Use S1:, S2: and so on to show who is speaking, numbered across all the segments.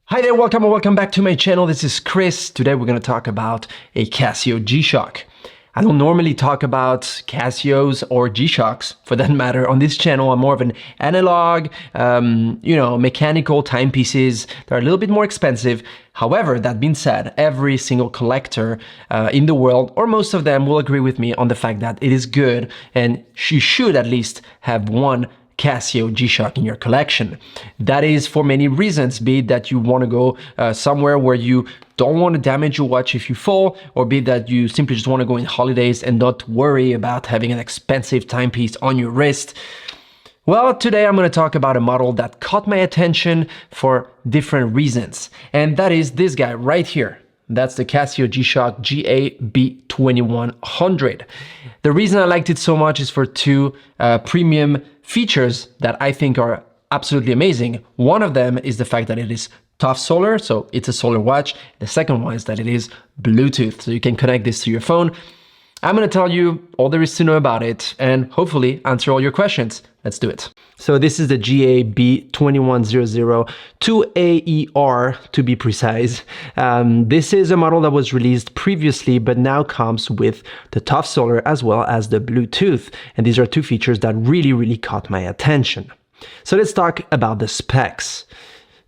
S1: Hi there, welcome or welcome back to my channel. This is Chris. Today we're going to talk about a Casio G-Shock. I don't normally talk about Casios or G-Shocks for that matter on this channel. I'm more of an analog, mechanical timepieces. They're a little bit more expensive. However, that being said, every single collector in the world, or most of them, will agree with me on the fact that it is good and you should at least have one Casio G-Shock in your collection. That is for many reasons, be it that you want to go somewhere where you don't want to damage your watch if you fall, or be it that you simply just want to go in holidays and not worry about having an expensive timepiece on your wrist. Well, today I'm going to talk about a model that caught my attention for different reasons, and that is this guy right here. That's the Casio G-Shock GA-B2100. The reason I liked it so much is for two premium features that I think are absolutely amazing. One of them is the fact that it is tough solar, so it's a solar watch. The second one is that it is Bluetooth, so you can connect this to your phone. I'm going to tell you all there is to know about it and hopefully answer all your questions. Let's do it. So this is the GA-B2100-2AER to be precise. This is a model that was released previously but now comes with the tough solar as well as the Bluetooth. And these are two features that really caught my attention. So let's talk about the specs.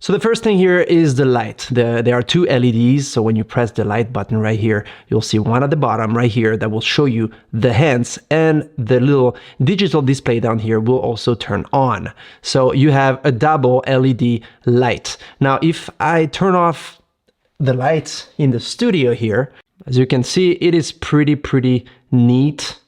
S1: So the first thing here is the light. There are two LEDs, so when you press the light button right here, you'll see one at the bottom right here that will show you the hands, and the little digital display down here will also turn on. So you have a double LED light. Now, if I turn off the lights in the studio here, as you can see, it is pretty neat,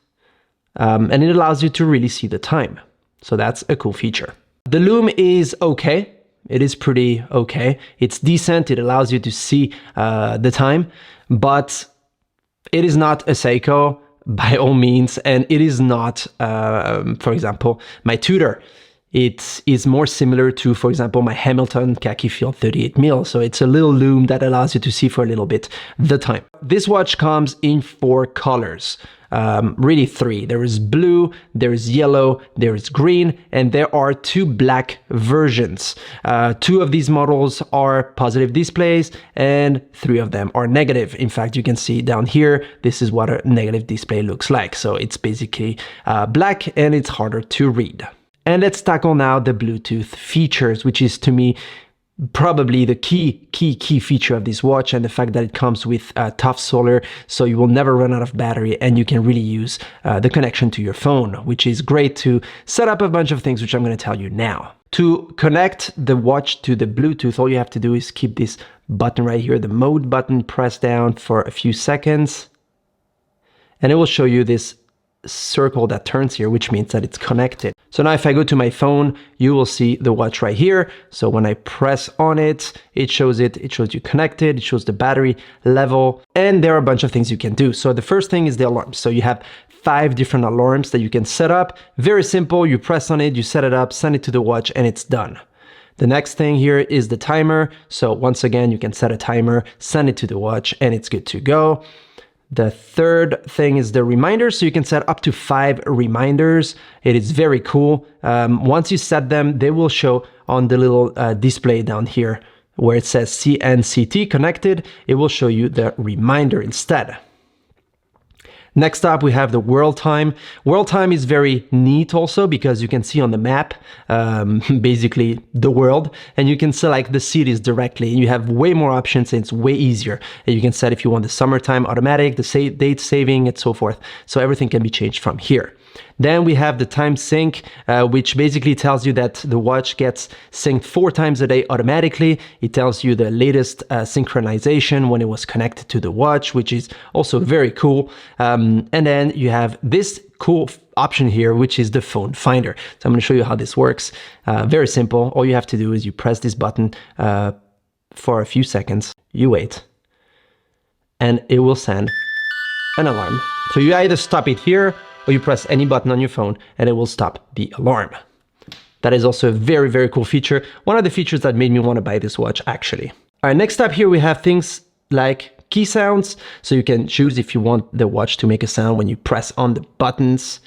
S1: and it allows you to really see the time. So that's a cool feature. The lume is okay. It is pretty okay. It's decent. It allows you to see the time, but it is not a Seiko by all means, and it is not, for example, my Tudor. It is more similar to, for example, my Hamilton Khaki Field 38mm. So it's a little lume that allows you to see for a little bit the time. This watch comes in 4 colors. Really 3. There is blue, there is yellow, there is green, and there are 2 black versions. 2 of these models are positive displays and 3 of them are negative. In fact, you can see down here, this is what a negative display looks like. So it's basically black and it's harder to read. And let's tackle now the Bluetooth features, which is to me probably the key feature of this watch, and the fact that it comes with tough solar, so you will never run out of battery and you can really use the connection to your phone, which is great to set up a bunch of things, which I'm going to tell you now. To connect the watch to the Bluetooth, all you have to do is keep this button right here, the mode button, pressed down for a few seconds, and it will show you this circle that turns here, which means that it's connected. So now if I go to my phone, you will see the watch right here. So when I press on it, it shows you connected, it shows the battery level, and there are a bunch of things you can do. So the first thing is the alarm. So you have 5 different alarms that you can set up. Very simple, you press on it, you set it up, send it to the watch, and it's done. The next thing here is the timer. So once again, you can set a timer, send it to the watch, and it's good to go. The third thing is the reminder. So you can set up to 5 reminders. It is very cool. Once you set them, they will show on the little display down here where it says CNCT connected. It will show you the reminder instead. Next up, we have the world time. World time is very neat also because you can see on the map, basically the world, and you can select the cities directly. You have way more options and it's way easier. And you can set if you want the summertime automatic, the date saving, and so forth. So everything can be changed from here. Then we have the time sync, which basically tells you that the watch gets synced 4 times a day automatically. It tells you the latest synchronization when it was connected to the watch, which is also very cool. And then you have this cool option here, which is the phone finder. So I'm going to show you how this works. Very simple. All you have to do is you press this button for a few seconds, you wait, and it will send an alarm. So you either stop it here, or you press any button on your phone and it will stop the alarm. That is also a very cool feature. One of the features that made me want to buy this watch, actually. All right, next up here we have things like key sounds. So you can choose if you want the watch to make a sound when you press on the buttons.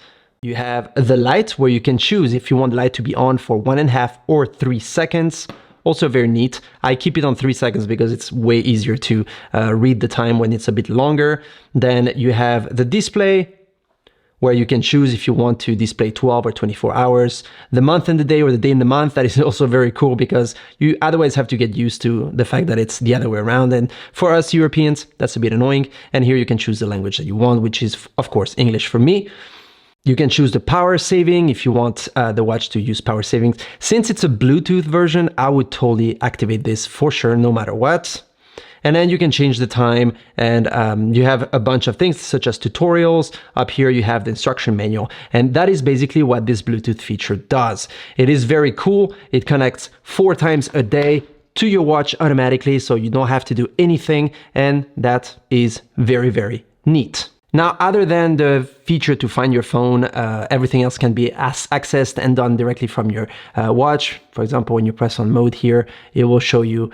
S1: You have the light, where you can choose if you want the light to be on for 1.5 or 3 seconds, Also very neat. I keep it on 3 seconds because it's way easier to read the time when it's a bit longer. Then you have the display, where you can choose if you want to display 12 or 24 hours, the month and the day or the day and the month. That is also very cool because you otherwise have to get used to the fact that it's the other way around. And for us Europeans, that's a bit annoying. And here you can choose the language that you want, which is of course English for me. You can choose the power saving if you want the watch to use power savings. Since it's a Bluetooth version, I would totally activate this for sure, no matter what. And then you can change the time, and you have a bunch of things such as tutorials. Up here you have the instruction manual, and that is basically what this Bluetooth feature does. It is very cool. It connects 4 times a day to your watch automatically, so you don't have to do anything, and that is very, very neat. Now, other than the feature to find your phone, everything else can be accessed and done directly from your watch. For example, when you press on mode here, it will show you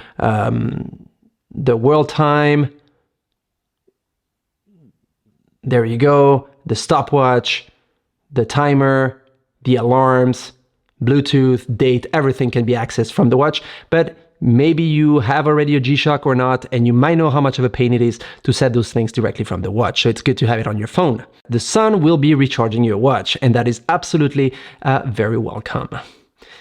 S1: the world time. There you go. The stopwatch, the timer, the alarms, Bluetooth, date, everything can be accessed from the watch. But maybe you have already a G-Shock or not, and you might know how much of a pain it is to set those things directly from the watch. So it's good to have it on your phone. The sun will be recharging your watch, and that is absolutely very welcome.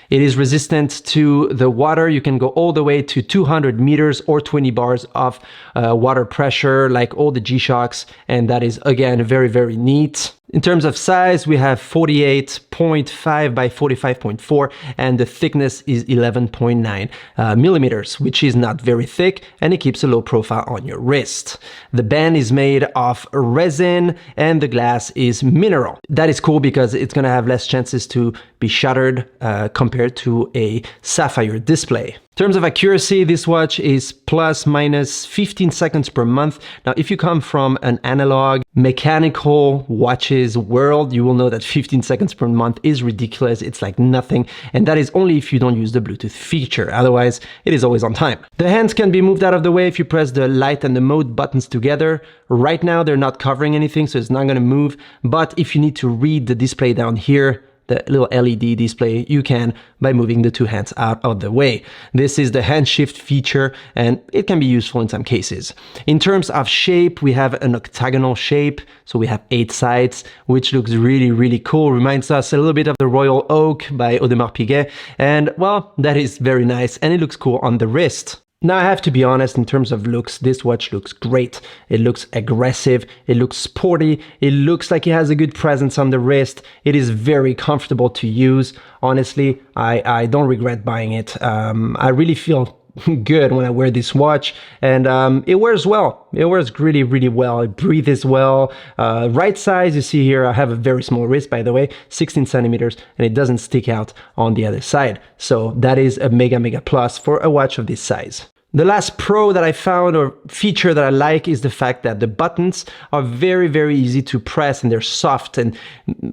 S1: It is resistant to the water. You can go all the way to 200 meters or 20 bars of water pressure, like all the G-Shocks. And that is, again, very, very neat. In terms of size, we have 48.5 by 45.4, and the thickness is 11.9 millimeters, which is not very thick, and it keeps a low profile on your wrist. The band is made of resin, and the glass is mineral. That is cool because it's gonna have less chances to be shattered compared to a sapphire display. In terms of accuracy, this watch is plus minus 15 seconds per month. Now, if you come from an analog mechanical watches world, you will know that 15 seconds per month is ridiculous. It's like nothing. And that is only if you don't use the Bluetooth feature. Otherwise, it is always on time. The hands can be moved out of the way if you press the light and the mode buttons together. Right now, they're not covering anything, so it's not going to move. But if you need to read the display down here, the little LED display, you can by moving the 2 hands out of the way. This is the hand shift feature, and it can be useful in some cases. In terms of shape, we have an octagonal shape. So we have 8 sides, which looks really, really cool. Reminds us a little bit of the Royal Oak by Audemars Piguet. And well, that is very nice, and it looks cool on the wrist. Now, I have to be honest, in terms of looks, this watch looks great. It looks aggressive, it looks sporty, it looks like it has a good presence on the wrist. It is very comfortable to use. Honestly, I don't regret buying it. I really feel good when I wear this watch, and it wears well. It wears really, really well. It breathes well. Right size, you see here, I have a very small wrist, by the way, 16 centimeters, and it doesn't stick out on the other side. So that is a mega, mega plus for a watch of this size. The last pro that I found, or feature that I like, is the fact that the buttons are very, very easy to press, and they're soft and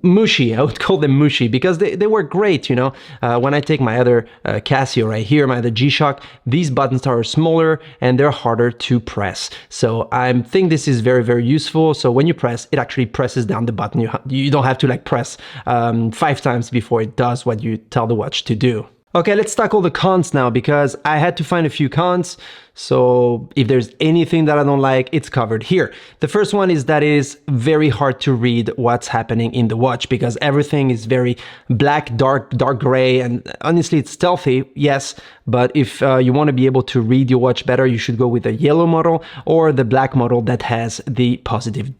S1: mushy. I would call them mushy because they work great, you know. When I take my other Casio right here, my other G-Shock, these buttons are smaller and they're harder to press. So I think this is very, very useful. So when you press, it actually presses down the button. You don't have to like press 5 times before it does what you tell the watch to do. Okay, let's tackle the cons now, because I had to find a few cons. So if there's anything that I don't like, it's covered here. The first one is that it is very hard to read what's happening in the watch, because everything is very black, dark gray, and honestly, it's stealthy, yes, but if you want to be able to read your watch better, you should go with the yellow model or the black model that has the positive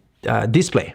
S1: display.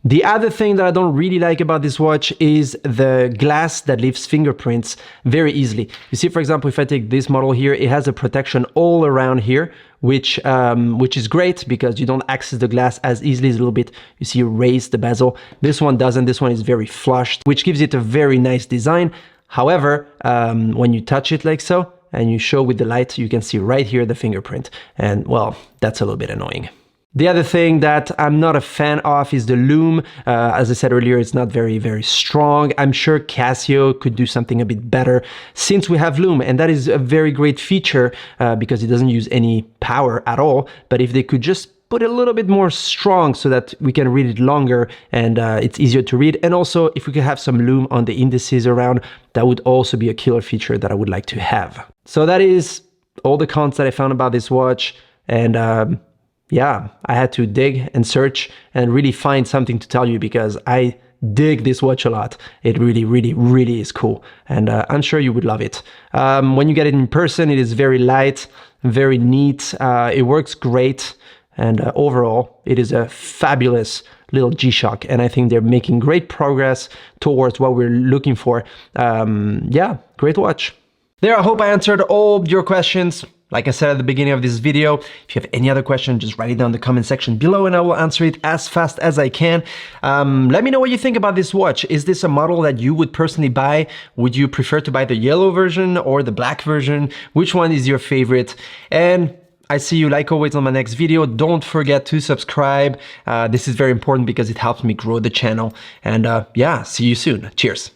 S1: The other thing that I don't really like about this watch is the glass that leaves fingerprints very easily. You see, for example, if I take this model here, it has a protection all around here, which is great because you don't access the glass as easily. It's a little bit, you see, you raise the bezel. This one doesn't. This one is very flushed, which gives it a very nice design. However, when you touch it like so and you show with the light, you can see right here the fingerprint. And well, that's a little bit annoying. The other thing that I'm not a fan of is the lume. As I said earlier, it's not very, very strong. I'm sure Casio could do something a bit better since we have lume, and that is a very great feature because it doesn't use any power at all. But if they could just put it a little bit more strong so that we can read it longer and it's easier to read. And also, if we could have some lume on the indices around, that would also be a killer feature that I would like to have. So that is all the cons that I found about this watch. And yeah, I had to dig and search and really find something to tell you because I dig this watch a lot. It really, really, really is cool. And I'm sure you would love it. When you get it in person, it is very light, very neat. It works great. And overall, it is a fabulous little G-Shock. And I think they're making great progress towards what we're looking for. Yeah, great watch. There, I hope I answered all your questions. Like I said at the beginning of this video, if you have any other question, just write it down in the comment section below and I will answer it as fast as I can. Let me know what you think about this watch. Is this a model that you would personally buy? Would you prefer to buy the yellow version or the black version? Which one is your favorite? And I see you like always on my next video. Don't forget to subscribe. This is very important because it helps me grow the channel. And yeah, see you soon. Cheers.